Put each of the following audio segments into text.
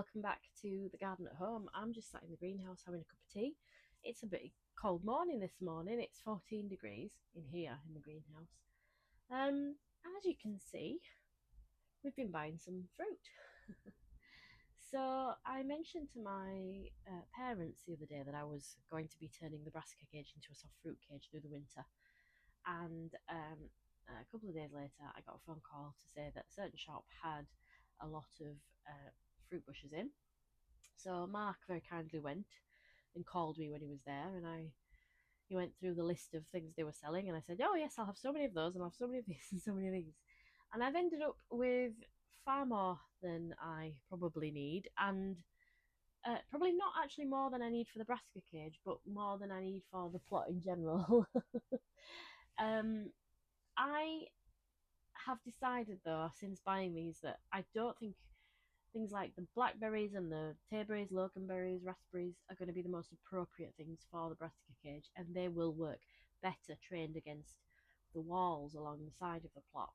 welcome back to the garden at home. I'm just sat in the greenhouse having a cup of tea. It's a bit cold morning this morning. It's 14 degrees in here in the greenhouse. As you can see, we've been buying some fruit. So I mentioned to my parents the other day that I was going to be turning the brassica cage into a soft fruit cage through the winter. And a couple of days later, I got a phone call to say that a certain shop had a lot of fruit bushes in. So Mark very kindly went and called me when he was there, and he went through the list of things they were selling, and I said, "Oh yes, I'll have so many of those, and I'll have so many of these, and so many of these," and I've ended up with far more than I probably need, and probably not actually more than I need for the brassica cage, but more than I need for the plot in general. I have decided though, since buying these, that I don't think things like the blackberries and the tayberries, loganberries, raspberries are going to be the most appropriate things for the brassica cage, and they will work better trained against the walls along the side of the plot.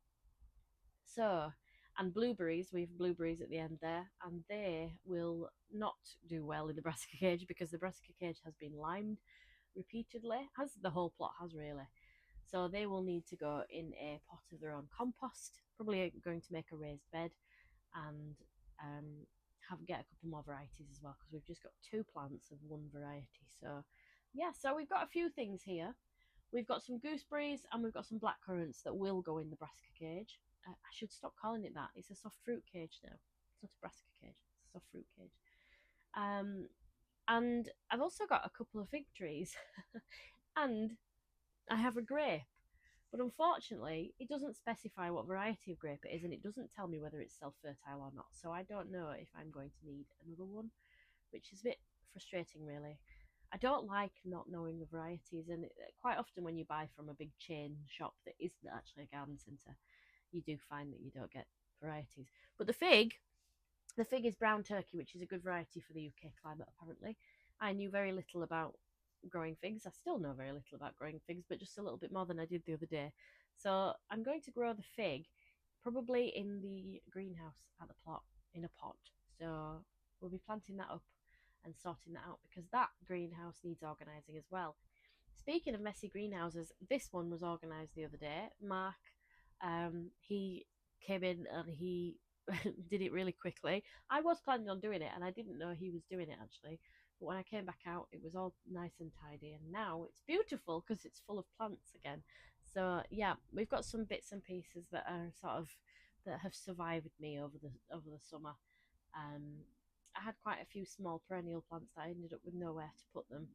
So, and blueberries, we have blueberries at the end there, and they will not do well in the brassica cage because the brassica cage has been limed repeatedly, as the whole plot has really. So they will need to go in a pot of their own compost, probably going to make a raised bed, and get a couple more varieties as well, because we've just got two plants of one variety. So yeah, so we've got a few things here. We've got some gooseberries and we've got some blackcurrants that will go in the brassica cage. I should stop calling it that. It's a soft fruit cage now. It's not a brassica cage. It's a soft fruit cage. And I've also got a couple of fig trees, and I have a grape. But unfortunately, it doesn't specify what variety of grape it is, and it doesn't tell me whether it's self-fertile or not. So I don't know if I'm going to need another one, which is a bit frustrating, really. I don't like not knowing the varieties, and quite often when you buy from a big chain shop that isn't actually a garden centre, you do find that you don't get varieties. But the fig is brown turkey, which is a good variety for the UK climate, apparently. I knew very little about growing figs. I still know very little about growing figs, but just a little bit more than I did the other day. So I'm going to grow the fig probably in the greenhouse at the plot in a pot. So we'll be planting that up and sorting that out, because that greenhouse needs organising as well. Speaking of messy greenhouses, this one was organised the other day. Mark, he came in and he did it really quickly. I was planning on doing it, and I didn't know he was doing it actually. But when I came back out, it was all nice and tidy, and now it's beautiful because it's full of plants again. So yeah, we've got some bits and pieces that are that have survived me over the summer. I had quite a few small perennial plants that I ended up with nowhere to put them,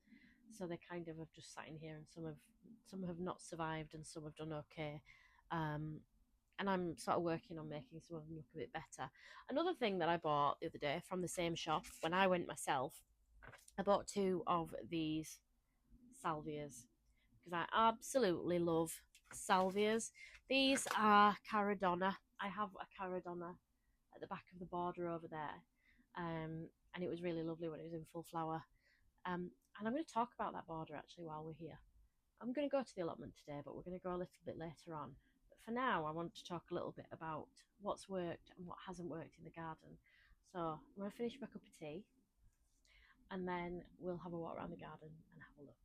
so they kind of have just sat in here, and some have not survived, and some have done okay. And I'm sort of working on making some of them look a bit better. Another thing that I bought the other day from the same shop when I went myself, I bought two of these salvias because I absolutely love salvias. These are caradonna. I have a caradonna at the back of the border over there, and it was really lovely when it was in full flower. And I'm going to talk about that border actually while we're here. I'm going to go to the allotment today, but we're going to go a little bit later on. But for now, I want to talk a little bit about what's worked and what hasn't worked in the garden. So I'm going to finish my cup of tea, and then we'll have a walk around the garden and have a look.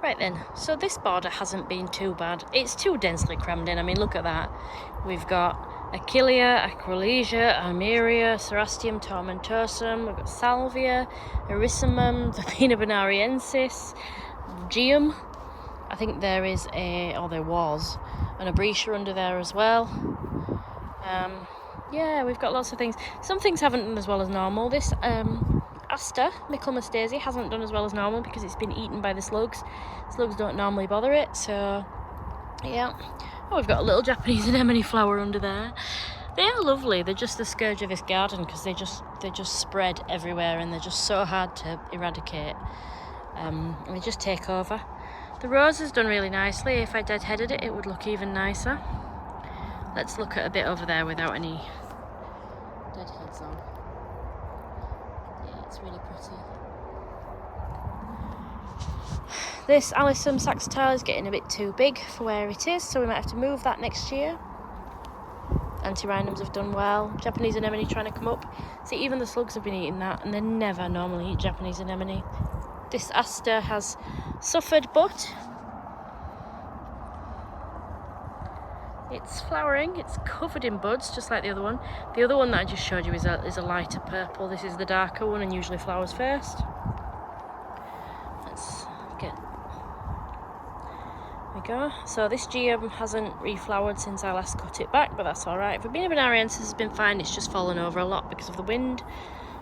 Right then, so this border hasn't been too bad. It's too densely crammed in. I mean, look at that. We've got Achillea, Acrolesia, Armeria, Cerastium tomentosum, we've got Salvia, Erissimum, Verbena bonariensis, Geum. I think there is there was, an Abretia under there as well. Yeah, we've got lots of things. Some things haven't done as well as normal. This Aster, Michaelmas daisy, hasn't done as well as normal because it's been eaten by the slugs. Slugs don't normally bother it, so yeah. Oh, we've got a little Japanese anemone flower under there. They are lovely. They're just the scourge of this garden because they just spread everywhere, and they're just so hard to eradicate. And they just take over. The rose has done really nicely. If I deadheaded it, it would look even nicer. Let's look at a bit over there without any deadheads on. Yeah, it's really pretty. This Alyssum saxatile is getting a bit too big for where it is, so we might have to move that next year. Antirrhinums have done well. Japanese anemone trying to come up. See, even the slugs have been eating that, and they never normally eat Japanese anemone. This aster has suffered, but it's flowering. It's covered in buds, just like the other one. The other one that I just showed you is a lighter purple. This is the darker one and usually flowers first. Let's get... There we go. So this geum hasn't reflowered since I last cut it back, but that's alright. Verbena bonariensis has been fine. It's just fallen over a lot because of the wind.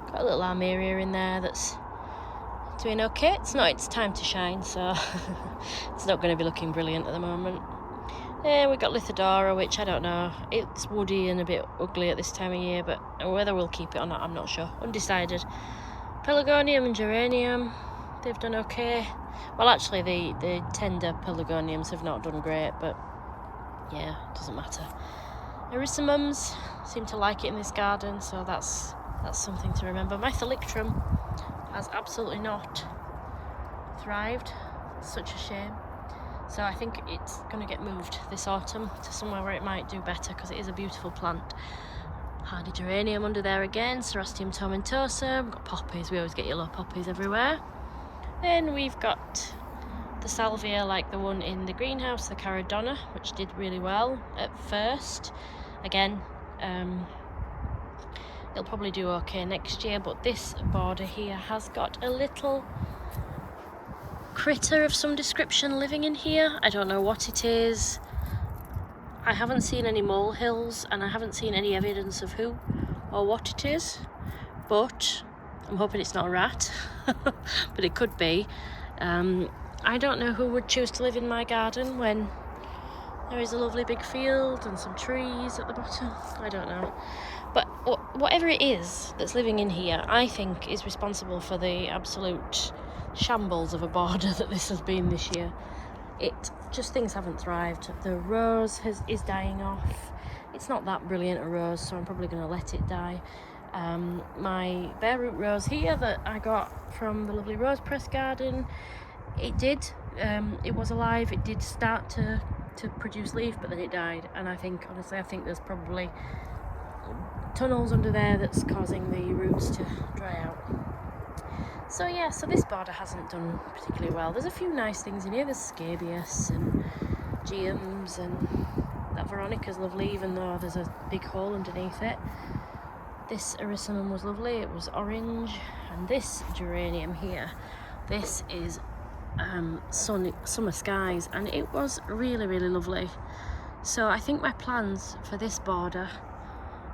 Got a little armeria in there that's doing okay. It's not its time to shine, so it's not going to be looking brilliant at the moment. Then we got Lithodora, which I don't know. It's woody and a bit ugly at this time of year, but whether we'll keep it or not, I'm not sure. Undecided. Pelargonium and Geranium, they've done okay. Well, actually, the tender pelargoniums have not done great, but yeah, it doesn't matter. Erysimums seem to like it in this garden, so that's something to remember. My Thalictrum has absolutely not thrived. It's such a shame. So I think it's going to get moved this autumn to somewhere where it might do better, because it is a beautiful plant. Hardy geranium under there again, Cerastium tomentosa. We've got poppies, we always get yellow poppies everywhere. Then we've got the salvia like the one in the greenhouse, the Caradonna, which did really well at first. Again, it'll probably do okay next year, but this border here has got a little critter of some description living in here. I don't know what it is. I haven't seen any molehills and I haven't seen any evidence of who or what it is, but I'm hoping it's not a rat. But it could be. I don't know who would choose to live in my garden when there is a lovely big field and some trees at the bottom. I don't know, but whatever it is that's living in here, I think is responsible for the absolute shambles of a border that this has been this year. It just, things haven't thrived. The rose is dying off. It's not that brilliant a rose, so I'm probably going to let it die. My bare root rose here that I got from the lovely Rose Press garden, it was alive. It did start to produce leaf, but then it died, and I think there's probably tunnels under there that's causing the roots to dry out. So yeah, so this border hasn't done particularly well. There's a few nice things in here. There's scabious and geums, and that Veronica's lovely, even though there's a big hole underneath it. This erysimum was lovely, it was orange. And this geranium here, this is Summer Skies, and it was really, really lovely. So I think my plans for this border,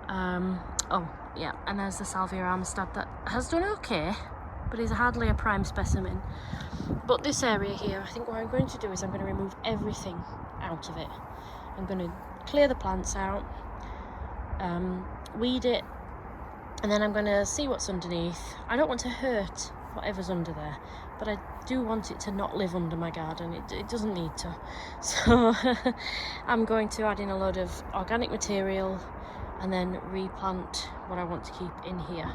oh yeah, and there's the Salvia Armistad that has done okay, but is hardly a prime specimen. But this area here, I think what I'm going to do is I'm going to remove everything out of it. I'm going to clear the plants out, weed it, and then I'm going to see what's underneath. I don't want to hurt whatever's under there, but I do want it to not live under my garden. It doesn't need to. So I'm going to add in a load of organic material and then replant what I want to keep in here.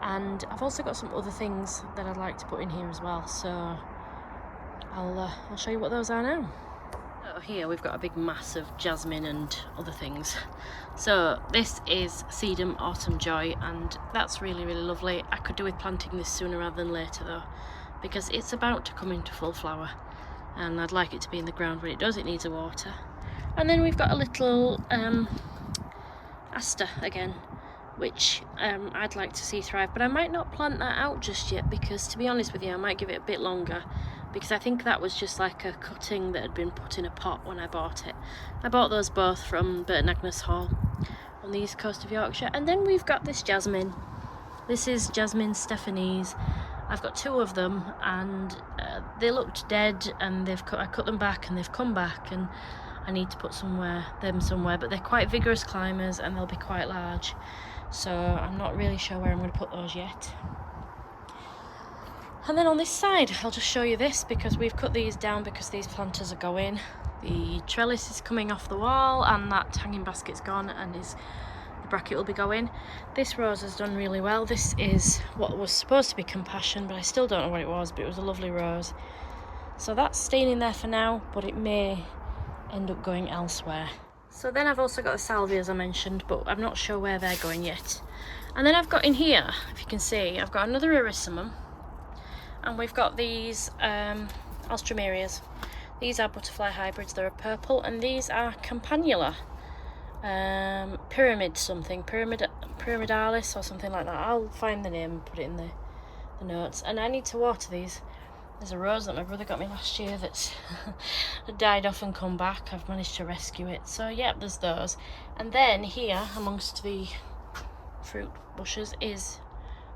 And I've also got some other things that I'd like to put in here as well, so I'll show you what those are now. So here we've got a big mass of jasmine and other things. So this is Sedum Autumn Joy, and that's really, really lovely. I could do with planting this sooner rather than later though, because it's about to come into full flower, and I'd like it to be in the ground when it does. It needs a water. And then we've got a little aster again, which I'd like to see thrive, but I might not plant that out just yet, because to be honest with you, I might give it a bit longer, because I think that was just like a cutting that had been put in a pot when I bought it. I bought those both from Burton Agnes Hall on the east coast of Yorkshire. And then we've got this jasmine. This is Jasmine Stephanie's. I've got two of them, and they looked dead, and I cut them back and they've come back, and I need to put them somewhere, but they're quite vigorous climbers and they'll be quite large. So I'm not really sure where I'm going to put those yet. And then on this side, I'll just show you this, because we've cut these down because these planters are going. The trellis is coming off the wall, and that hanging basket's gone, and the bracket will be going. This rose has done really well. This is what was supposed to be Compassion, but I still don't know what it was, but it was a lovely rose. So that's staying in there for now, but it may end up going elsewhere. So then I've also got the salvia, as I mentioned, but I'm not sure where they're going yet. And then I've got in here, if you can see, I've got another Erysimum, and we've got these Alströmerias. These are butterfly hybrids. They're a purple, and these are Campanula. Pyramidalis or something like that. I'll find the name and put it in the notes. And I need to water these. There's a rose that my brother got me last year that's died off and come back. I've managed to rescue it. So yeah, there's those. And then here, amongst the fruit bushes, is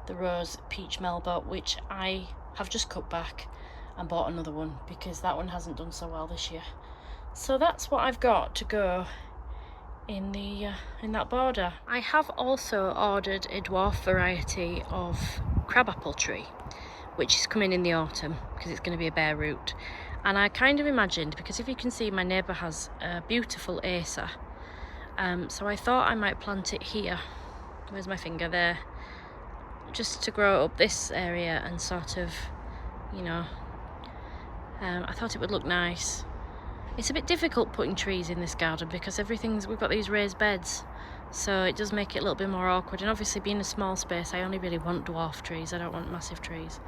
the rose peach melba, which I have just cut back and bought another one because that one hasn't done so well this year. So that's what I've got to go in that border. I have also ordered a dwarf variety of crabapple tree, which is coming in the autumn because it's going to be a bare root. And I kind of imagined, because if you can see, my neighbour has a beautiful Acer, so I thought I might plant it here. Where's my finger? There. Just to grow up this area and sort of, you know, I thought it would look nice. It's a bit difficult putting trees in this garden because we've got these raised beds, so it does make it a little bit more awkward. And obviously being a small space, I only really want dwarf trees, I don't want massive trees.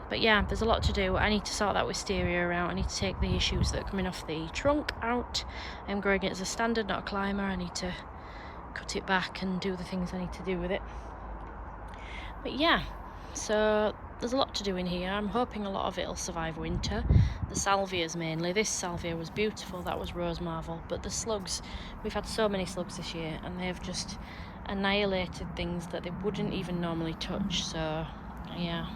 But yeah, there's a lot to do. I need to sort that wisteria out. I need to take the shoots that are coming off the trunk out. I'm growing it as a standard, not a climber. I need to cut it back and do the things I need to do with it. But yeah, so there's a lot to do in here. I'm hoping a lot of it will survive winter. The salvias mainly. This salvia was beautiful, that was Rose Marvel. But the slugs, we've had so many slugs this year and they've just annihilated things that they wouldn't even normally touch. So yeah.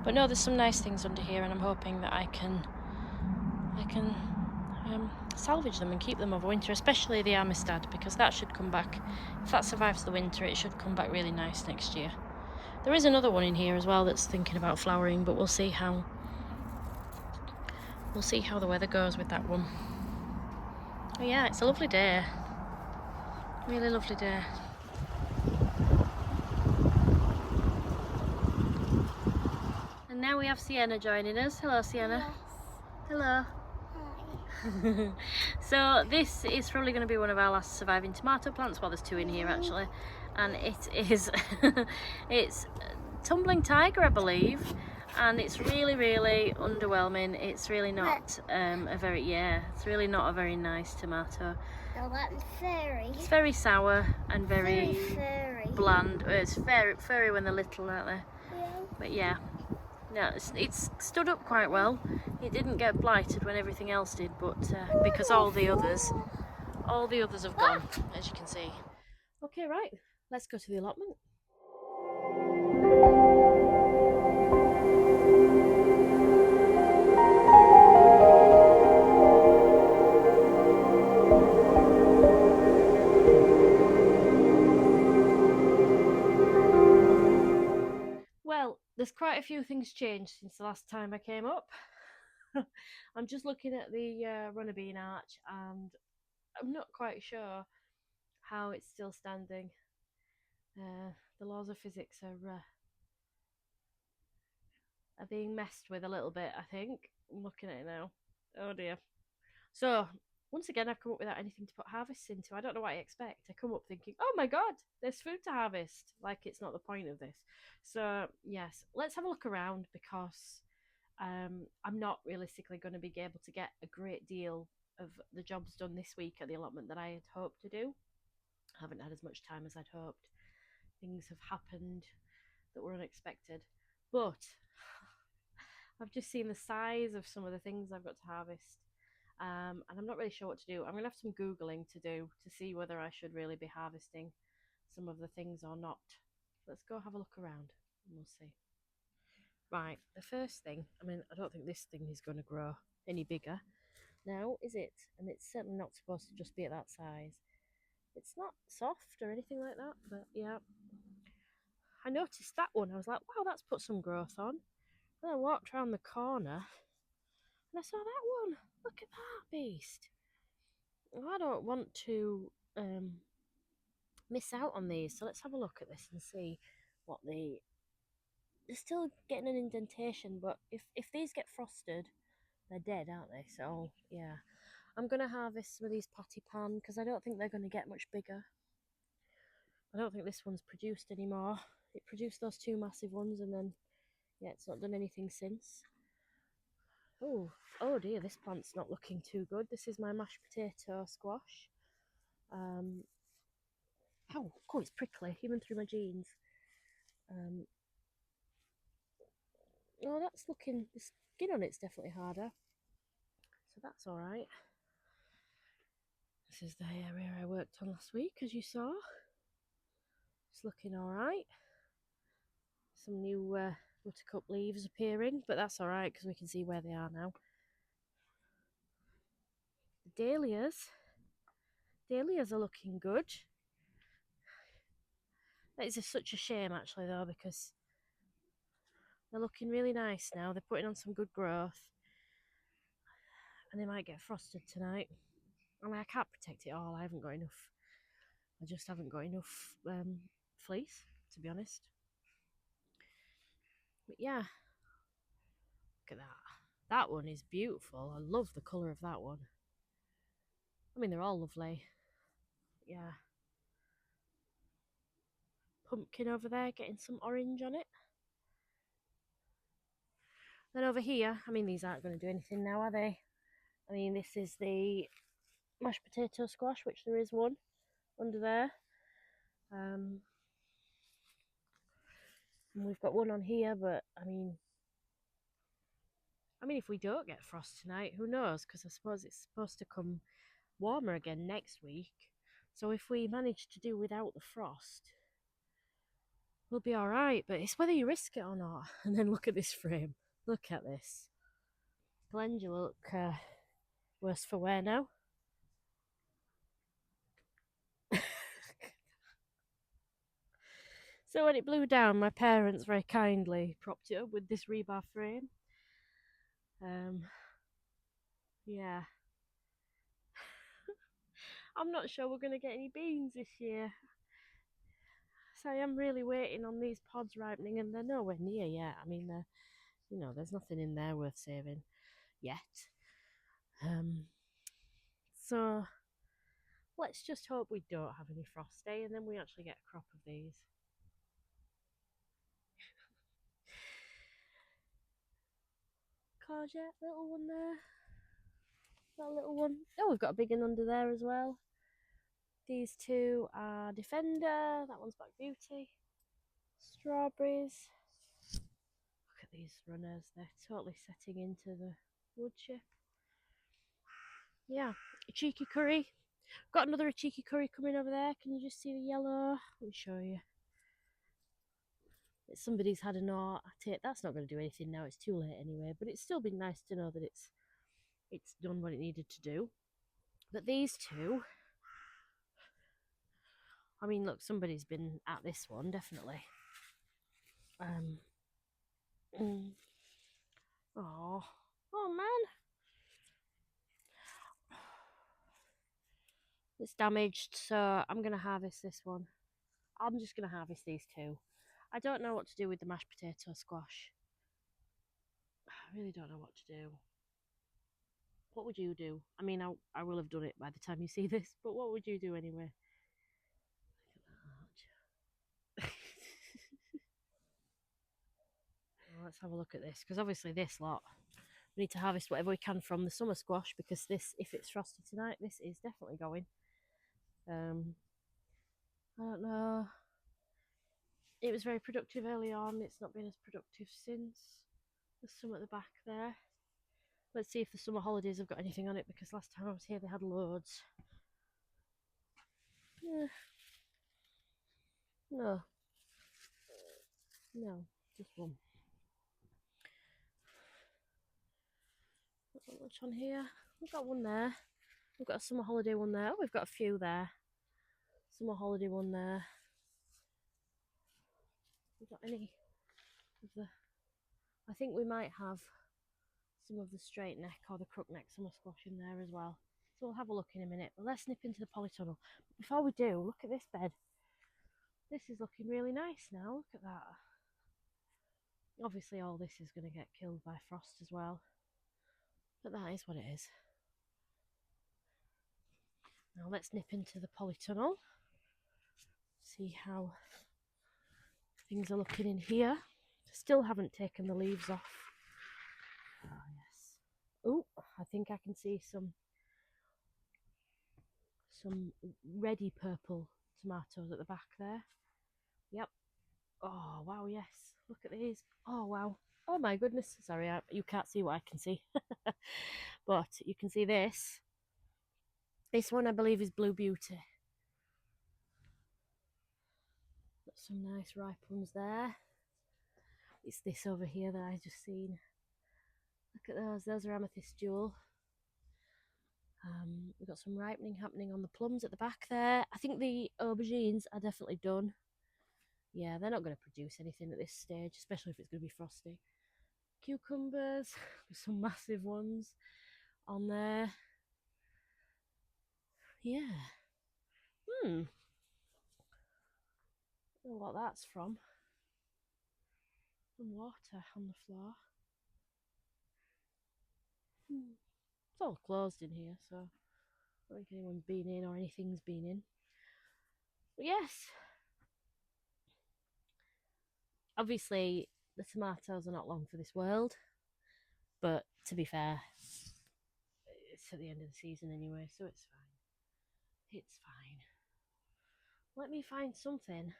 But no, there's some nice things under here and I'm hoping that I can salvage them and keep them over winter, especially the Amistad, because that should come back. If that survives the winter, it should come back really nice next year. There is another one in here as well that's thinking about flowering, but we'll see how the weather goes with that one. Oh yeah, it's a lovely day. Really lovely day. And now we have Sienna joining us. Hello, Sienna. Yes. Hello. Hi. So this is probably going to be one of our last surviving tomato plants. Well, there's two in here actually, and it is it's Tumbling Tiger, I believe, and it's really underwhelming. It's really not it's really not a very nice tomato. No, that's fairy. It's very sour and very furry. bland. It's furry when they're little, aren't they? Yeah. But yeah. No, it's stood up quite well. It didn't get blighted when everything else did, but because all the others have gone, as you can see. Okay, right, let's go to the allotment. Well, there's quite a few things changed since the last time I came up. I'm just looking at the runner bean arch and I'm not quite sure how it's still standing. The laws of physics are being messed with a little bit, I think. I'm looking at it now. Oh dear. So, once again, I've come up without anything to put harvests into. I don't know what I expect. I come up thinking, oh my god, there's food to harvest. Like it's not the point of this. So, yes, let's have a look around because I'm not realistically going to be able to get a great deal of the jobs done this week at the allotment that I had hoped to do. I haven't had as much time as I'd hoped. Things have happened that were unexpected. But I've just seen the size of some of the things I've got to harvest. And I'm not really sure what to do. I'm going to have some Googling to do to see whether I should really be harvesting some of the things or not. Let's go have a look around and we'll see. Right, the first thing, I mean, I don't think this thing is going to grow any bigger now, is it? And it's certainly not supposed to just be at that size. It's not soft or anything like that, but yeah. I noticed that one. I was like, wow, that's put some growth on. And I walked around the corner and I saw that one. Look at that beast. I don't want to miss out on these, so let's have a look at this and see what they're still getting an indentation, but if these get frosted, they're dead, aren't they? So yeah, I'm going to harvest some of these patty pan because I don't think they're going to get much bigger. I don't think this one's produced anymore. It produced those two massive ones and then, yeah, it's not done anything since. Oh dear, this plant's not looking too good. This is my mashed potato squash. Oh, it's prickly, even through my jeans. Oh, that's looking, the skin on it's definitely harder. So that's alright. This is the area I worked on last week, as you saw. It's looking alright. Some new buttercup leaves appearing, but that's alright because we can see where they are now. The dahlias are looking good. That is such a shame actually though, because they're looking really nice now. They're putting on some good growth and they might get frosted tonight. I mean, I can't protect it all. I just haven't got enough fleece, to be honest. But yeah, look at that. That one is beautiful. I love the colour of that one. I mean, they're all lovely. Yeah. Pumpkin over there getting some orange on it. Then over here, I mean, these aren't going to do anything now, are they? I mean, this is the mashed potato squash, which there is one under there. And we've got one on here, but I mean, if we don't get frost tonight, who knows? Because I suppose it's supposed to come warmer again next week. So if we manage to do without the frost, we'll be all right. But it's whether you risk it or not. And then look at this frame. Look at this. Calendula look worse for wear now. So when it blew down, my parents very kindly propped it up with this rebar frame. Yeah. I'm not sure we're going to get any beans this year. So I am really waiting on these pods ripening and they're nowhere near yet. I mean, there's nothing in there worth saving yet. So let's just hope we don't have any frost day and then we actually get a crop of these. Courgette, little one there. That little one. Oh, we've got a big one under there as well. These two are Defender. That one's Black Beauty. Strawberries. Look at these runners. They're totally setting into the wood chip. Yeah, a cheeky curry. Got another cheeky curry coming over there. Can you just see the yellow? Let me show you. Somebody's had a gnaw at it. That's not going to do anything now. It's too late anyway. But it's still been nice to know that it's done what it needed to do. But these two, I mean, look, somebody's been at this one definitely. Oh man, it's damaged. So I'm gonna harvest this one. I'm just gonna harvest these two. I don't know what to do with the mashed potato squash. I really don't know what to do. What would you do? I mean, I will have done it by the time you see this, but what would you do anyway? Look at that. Let's have a look at this, because obviously this lot, we need to harvest whatever we can from the summer squash, because this, if it's frosty tonight, this is definitely going. I don't know. It was very productive early on. It's not been as productive since. There's some at the back there. Let's see if the summer holidays have got anything on it, because last time I was here they had loads. No. No, just one. Not much on here. We've got one there. We've got a summer holiday one there. Oh, we've got a few there. Summer holiday one there. We've got any of the... I think we might have some of the straight neck or the crook neck summer squash in there as well. So we'll have a look in a minute. But let's nip into the polytunnel. Before we do, look at this bed. This is looking really nice now. Look at that. Obviously all this is going to get killed by frost as well. But that is what it is. Now let's nip into the polytunnel. See how things are looking in here. Still haven't taken the leaves off. Oh yes. Oh, I think I can see some reddy purple tomatoes at the back there. Yep. Oh wow, yes. Look at these. Oh wow. Oh my goodness. Sorry, you can't see what I can see. But you can see this. This one I believe is Blue Beauty. Got some nice ripe ones there. It's this over here that I just seen. Look at those. Those are Amethyst Jewel. We've got some ripening happening on the plums at the back there. I think the aubergines are definitely done. Yeah, they're not going to produce anything at this stage, especially if it's going to be frosty. Cucumbers, some massive ones on there. Yeah. I don't know what that's from. Some water on the floor. It's all closed in here, so I don't think anyone's been in or anything's been in. But yes, obviously the tomatoes are not long for this world, but to be fair, it's at the end of the season anyway, so it's fine. It's fine. Let me find something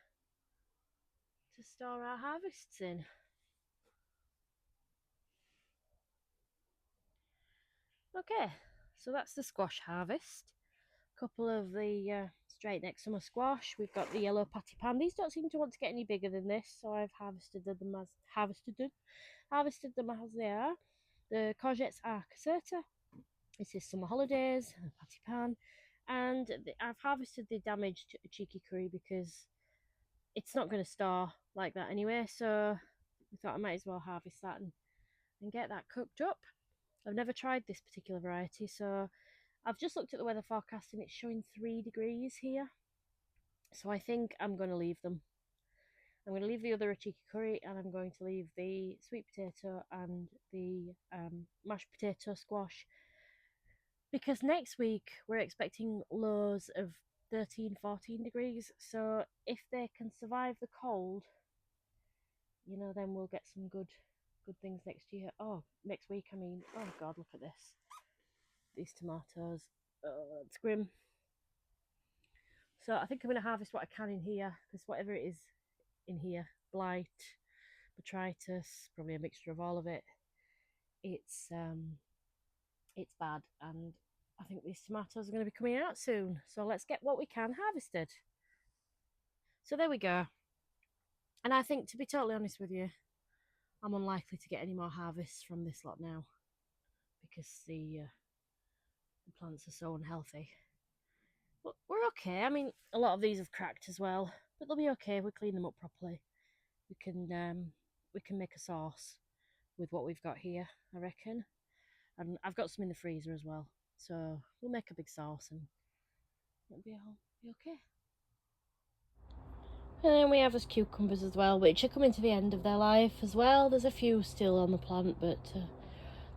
to store our harvests in. Okay, so that's the squash harvest. A couple of the straight neck summer squash. We've got the yellow patty pan. These don't seem to want to get any bigger than this, so I've harvested them as they are. The courgettes are caserta. This is summer holidays, patty pan, and I've harvested the damaged cheeky curry because it's not going to store like that anyway. So we thought I might as well harvest that and get that cooked up. I've never tried this particular variety, so I've just looked at the weather forecast and it's showing 3 degrees here. So I think I'm going to leave them. I'm going to leave the other cheeky curry and I'm going to leave the sweet potato and the mashed potato squash, because next week we're expecting lows of 13-14 degrees. So if they can survive the cold, then we'll get some good things next year. Oh, next week, I mean. Oh God, look at this. These tomatoes. Oh, it's grim. So I think I'm going to harvest what I can in here, because whatever it is in here, blight, botrytis, probably a mixture of all of it, it's bad, and I think these tomatoes are going to be coming out soon. So let's get what we can harvested. So there we go. And I think, to be totally honest with you, I'm unlikely to get any more harvests from this lot now, because the plants are so unhealthy. But we're okay. I mean, a lot of these have cracked as well, but they'll be okay. We clean them up properly. We can make a sauce with what we've got here, I reckon. And I've got some in the freezer as well, so we'll make a big sauce and it'll be okay. And then we have us cucumbers as well, which are coming to the end of their life as well. There's a few still on the plant, but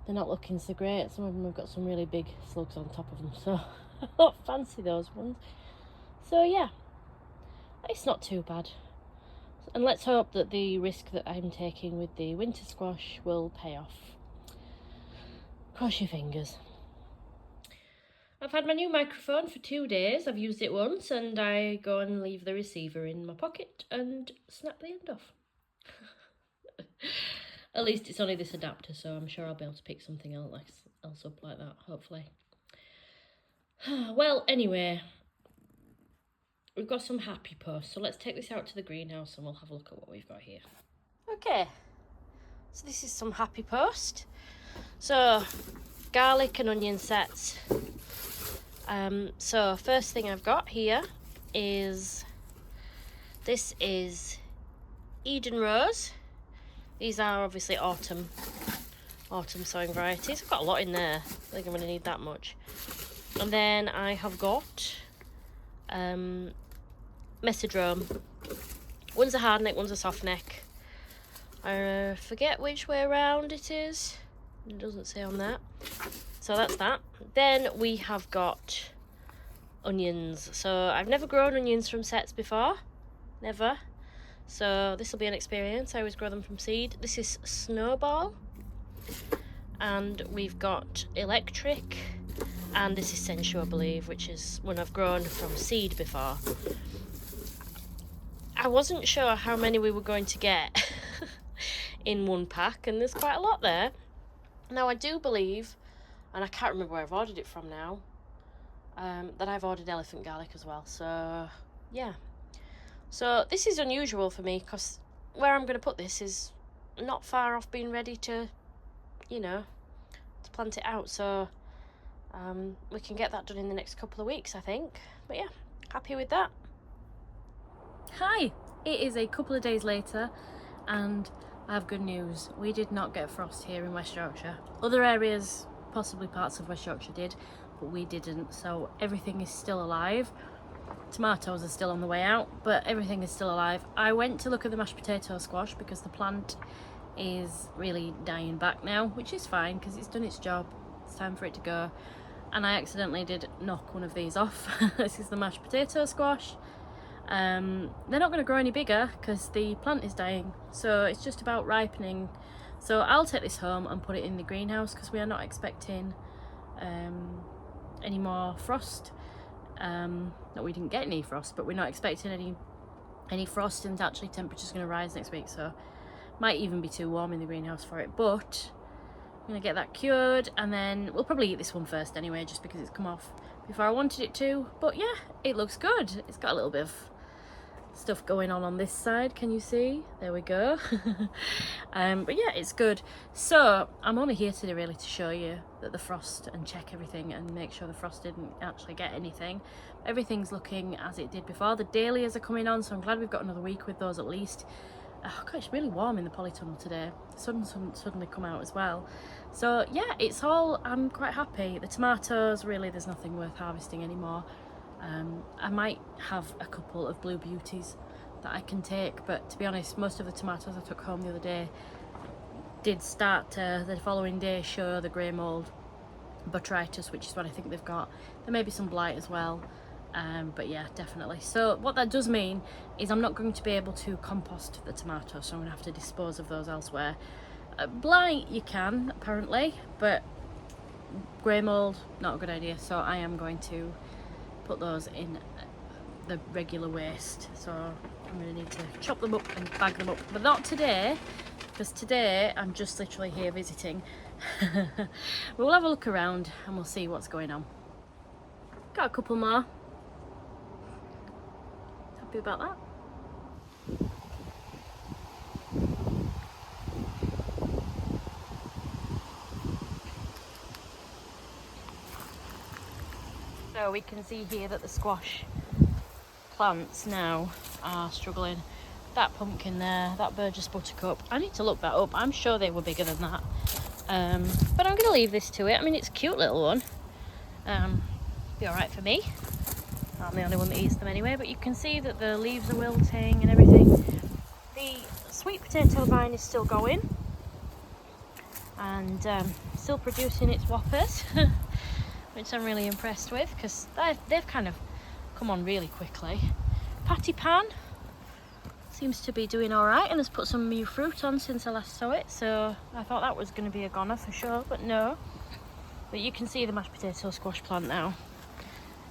they're not looking so great. Some of them have got some really big slugs on top of them, so I don't fancy those ones. So yeah, it's not too bad. And let's hope that the risk that I'm taking with the winter squash will pay off. Cross your fingers. I've had my new microphone for 2 days. I've used it once and I go and leave the receiver in my pocket and snap the end off. At least it's only this adapter, so I'm sure I'll be able to pick something else up like that, hopefully. Well, anyway, we've got some happy posts, so let's take this out to the greenhouse and we'll have a look at what we've got here. Okay, so this is some happy post. So, garlic and onion sets. So first thing I've got here is, this is Eden Rose. These are obviously autumn sowing varieties. I've got a lot in there. I think I'm going to need that much. And then I have got Mesodrome. One's a hard neck, one's a soft neck. I forget which way around it is. It doesn't say on that. So that's that. Then we have got onions. So I've never grown onions from sets before, never. So this will be an experience. I always grow them from seed. This is Snowball, and we've got Electric, and this is Sensual, I believe, which is one I've grown from seed before. I wasn't sure how many we were going to get in one pack, and there's quite a lot there. Now I do believe, and I can't remember where I've ordered it from now, that I've ordered elephant garlic as well. So yeah, so this is unusual for me because where I'm going to put this is not far off being ready to, you know, to plant it out. So we can get that done in the next couple of weeks, I think. But yeah, happy with that. Hi, it is a couple of days later and I have good news. We did not get frost here in West Yorkshire. Other areas, possibly parts of West Yorkshire did, but we didn't. So everything is still alive. Tomatoes are still on the way out, but everything is still alive. I went to look at the mashed potato squash because the plant is really dying back now, which is fine because it's done its job. It's time for it to go. And I accidentally did knock one of these off. This is the mashed potato squash. They're not going to grow any bigger because the plant is dying, so it's just about ripening. So I'll take this home and put it in the greenhouse because we are not expecting any more frost. That we didn't get any frost, but we're not expecting any frost, and actually temperature's going to rise next week, so might even be too warm in the greenhouse for it. But I'm going to get that cured, and then we'll probably eat this one first anyway, just because it's come off before I wanted it to. But yeah, it looks good. It's got a little bit of stuff going on this side, can you see? There we go. But yeah, it's good. So I'm only here today really to show you that the frost, and check everything and make sure the frost didn't actually get anything. Everything's looking as it did before. The dahlias are coming on, so I'm glad we've got another week with those at least. Oh god, it's really warm in the polytunnel today. The sun's suddenly come out as well. So yeah, it's all, I'm quite happy. The tomatoes, really there's nothing worth harvesting anymore. I might have a couple of blue beauties that I can take, but to be honest, most of the tomatoes I took home the other day did start to, the following day, show the grey mould botrytis, which is what I think they've got. There may be some blight as well, but yeah, definitely. So what that does mean is I'm not going to be able to compost the tomatoes, so I'm going to have to dispose of those elsewhere. Blight you can, apparently, but grey mould, not a good idea, so I am going to put those in the regular waste. So I'm going to need to chop them up and bag them up, but not today, because today I'm just literally here visiting. We'll have a look around and we'll see what's going on. Got a couple more. Happy about that. So we can see here that the squash plants now are struggling. That pumpkin there, that Burgess buttercup, I need to look that up. I'm sure they were bigger than that. But I'm going to leave this to it. I mean, it's a cute little one. Be alright for me. I'm the only one that eats them anyway, but you can see that the leaves are wilting and everything. The sweet potato vine is still going and still producing its whoppers, which I'm really impressed with because they've kind of come on really quickly. Patty pan seems to be doing alright and has put some new fruit on since I last saw it, so I thought that was going to be a goner for sure, but no. But you can see the mashed potato squash plant now.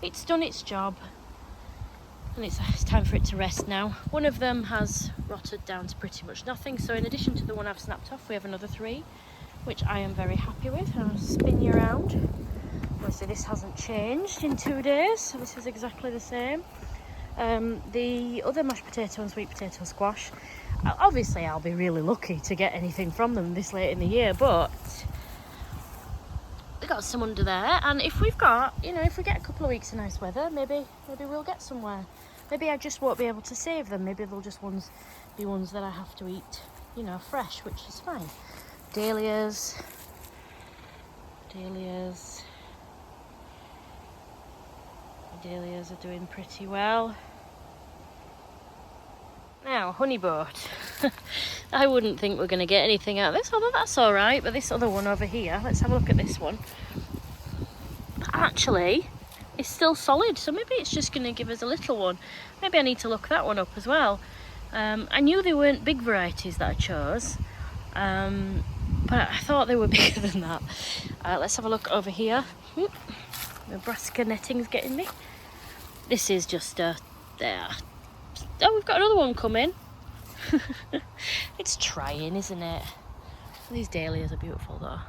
It's done its job and it's time for it to rest now. One of them has rotted down to pretty much nothing, so in addition to the one I've snapped off, we have another 3, which I am very happy with. I'll spin you around. Obviously this hasn't changed in 2 days, so this is exactly the same. The other mashed potato and sweet potato squash, obviously I'll be really lucky to get anything from them this late in the year, but we got some under there, and if we've got, you know, if we get a couple of weeks of nice weather, maybe we'll get somewhere. Maybe I just won't be able to save them. Maybe they'll just be ones that I have to eat, you know, fresh, which is fine. Dahlias. The dahlias are doing pretty well. Now, honey boat. I wouldn't think we're going to get anything out of this, although that's all right. But this other one over here, let's have a look at this one. Actually, is still solid, so maybe it's just going to give us a little one. Maybe I need to look that one up as well. I knew they weren't big varieties that I chose, but I thought they were bigger than that. Let's have a look over here. Oop, Nebraska netting's getting me. This is just there. Oh, we've got another one coming. It's trying, isn't it? These dahlias are beautiful though.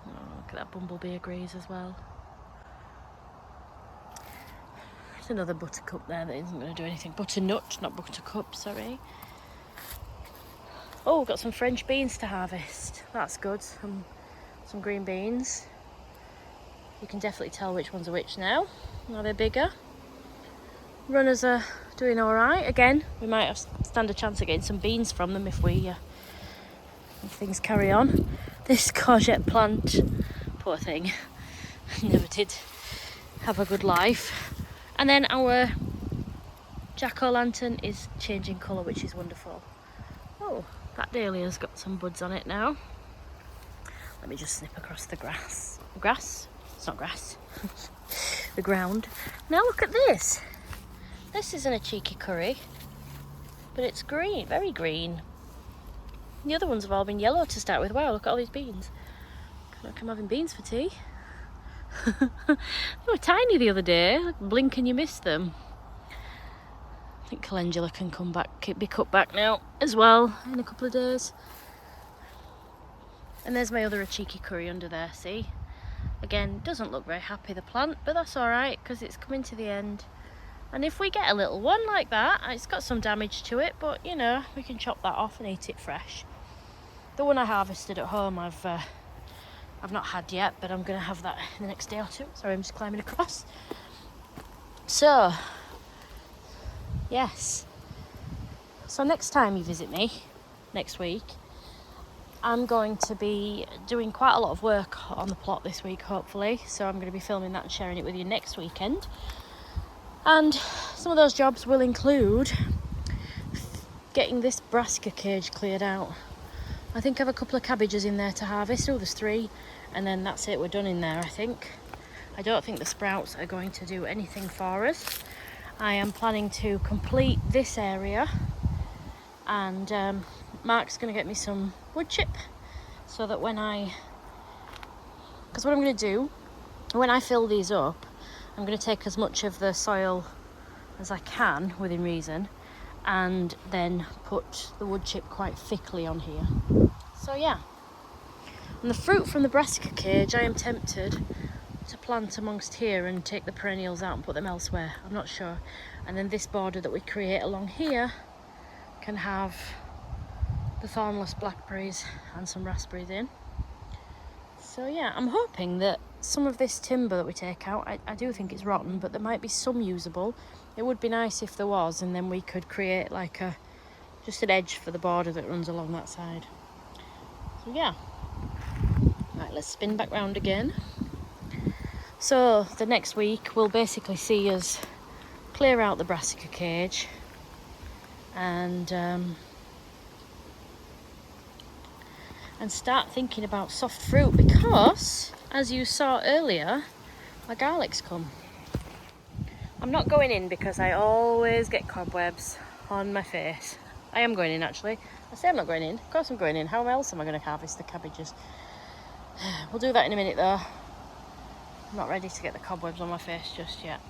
Oh, look at that bumblebee agrees as well. There's another buttercup there that isn't going to do anything. Butternut, not buttercup, sorry. Oh, we've got some French beans to harvest. That's good. Some green beans. You can definitely tell which ones are which now. Now they're bigger. Runners are doing all right. Again, we might stand a chance of getting some beans from them if things carry on. This courgette plant, poor thing, never did have a good life. And then our jack-o'-lantern is changing colour, which is wonderful. Oh, that dahlia's got some buds on it now. Let me just snip across the grass. Grass? It's not grass. The ground. Now look at this. This isn't a cheeky curry, but it's green, very green. The other ones have all been yellow to start with. Wow, look at all these beans. Look, I'm having beans for tea. They were tiny the other day. Like, blink and you miss them. I think calendula can come back, be cut back now as well in a couple of days. And there's my other cheeky curry under there, see? Again, doesn't look very happy, the plant, but that's all right because it's coming to the end. And if we get a little one like that, it's got some damage to it, but you know, we can chop that off and eat it fresh. The one I harvested at home, I've not had yet, but I'm going to have that in the next day or two. Sorry, I'm just climbing across. So, yes. So next time you visit me, next week, I'm going to be doing quite a lot of work on the plot this week, hopefully. So I'm going to be filming that and sharing it with you next weekend. And some of those jobs will include getting this brassica cage cleared out. I think I have a couple of cabbages in there to harvest. Oh, there's 3. And then that's it, we're done in there, I think. I don't think the sprouts are going to do anything for us. I am planning to complete this area. And Mark's going to get me some wood chip. So that because what I'm going to do, when I fill these up, I'm going to take as much of the soil as I can, within reason, and then put the wood chip quite thickly on here. So yeah. And the fruit from the brassica cage, I am tempted to plant amongst here and take the perennials out and put them elsewhere. I'm not sure. And then this border that we create along here can have the thornless blackberries and some raspberries in. So yeah, I'm hoping that some of this timber that we take out, I do think it's rotten, but there might be some usable. It would be nice if there was, and then we could create like just an edge for the border that runs along that side. So yeah. Right, let's spin back round again. So the next week will basically see us clear out the brassica cage and start thinking about soft fruit, because as you saw earlier, my garlic's come. I'm not going in because I always get cobwebs on my face. I am going in actually. I say I'm not going in. Of course I'm going in. How else am I going to harvest the cabbages? We'll do that in a minute though. I'm not ready to get the cobwebs on my face just yet.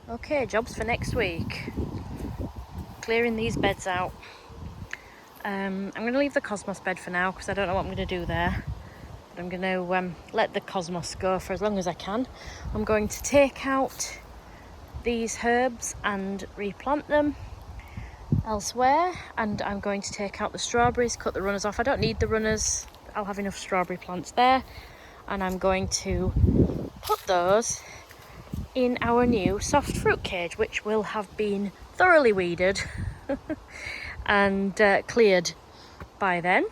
Okay, jobs for next week. Clearing these beds out. I'm going to leave the cosmos bed for now because I don't know what I'm going to do there. But I'm going to let the cosmos go for as long as I can. I'm going to take out these herbs and replant them elsewhere, and I'm going to take out the strawberries, cut the runners off. I don't need the runners, I'll have enough strawberry plants there, and I'm going to put those in our new soft fruit cage, which will have been thoroughly weeded and cleared by then.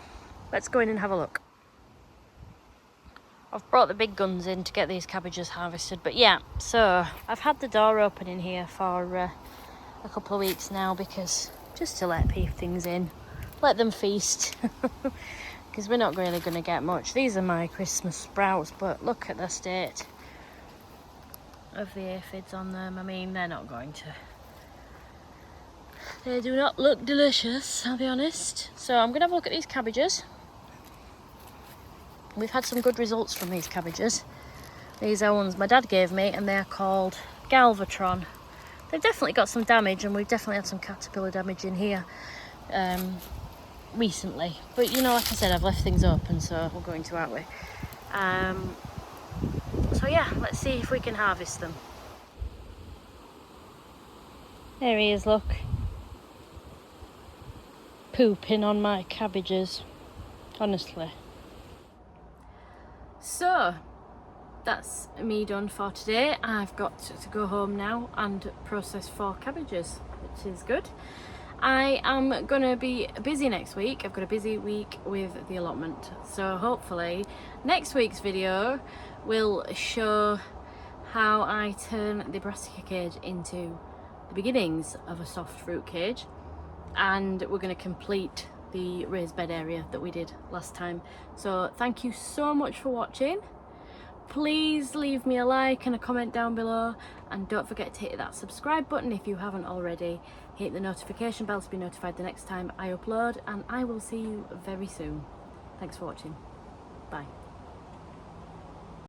Let's go in and have a look. I've brought the big guns in to get these cabbages harvested, but yeah, so I've had the door open in here for a couple of weeks now, because just to let things in, let them feast, because we're not really going to get much. These are my Christmas sprouts, but look at the state of the aphids on them. I mean, they're not going to. They do not look delicious, I'll be honest. So I'm going to have a look at these cabbages. We've had some good results from these cabbages. These are ones my dad gave me, and they're called Galvatron. They've definitely got some damage, and we've definitely had some caterpillar damage in here recently. But you know, like I said, I've left things open, so we're going to, aren't we? So yeah, let's see if we can harvest them. There he is, look. Pooping on my cabbages, honestly. So, that's me done for today. I've got to go home now and process 4 cabbages, which is good. I am going to be busy next week. I've got a busy week with the allotment. So hopefully next week's video will show how I turn the brassica cage into the beginnings of a soft fruit cage. And we're going to complete the raised bed area that we did last time. So thank you so much for watching. Please leave me a like and a comment down below, and don't forget to hit that subscribe button if you haven't already. Hit the notification bell to be notified the next time I upload, and I will see you very soon. Thanks for watching. Bye.